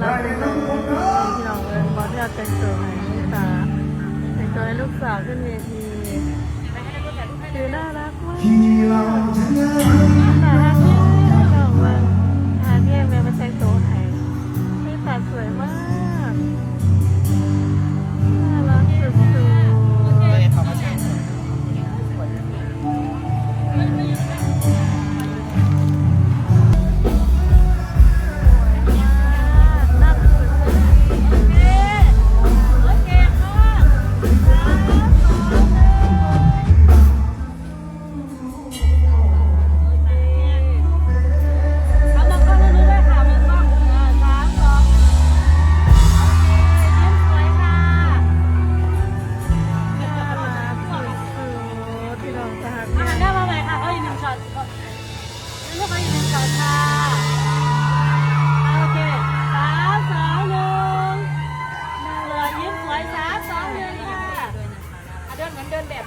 รักเป็นพี่น้องเอิญบอสที่เราแต่งตัวให้ลูกสาวแต่งตัวให้ลูกสาวขึ้นเวทีคือน่ารักมากน่ารักที่น้องว่าหาที่แม่มาแต่งตัวให้ลูกสาวสวยมากน่ารักสุดๆเดินเหมือนเดินแบบ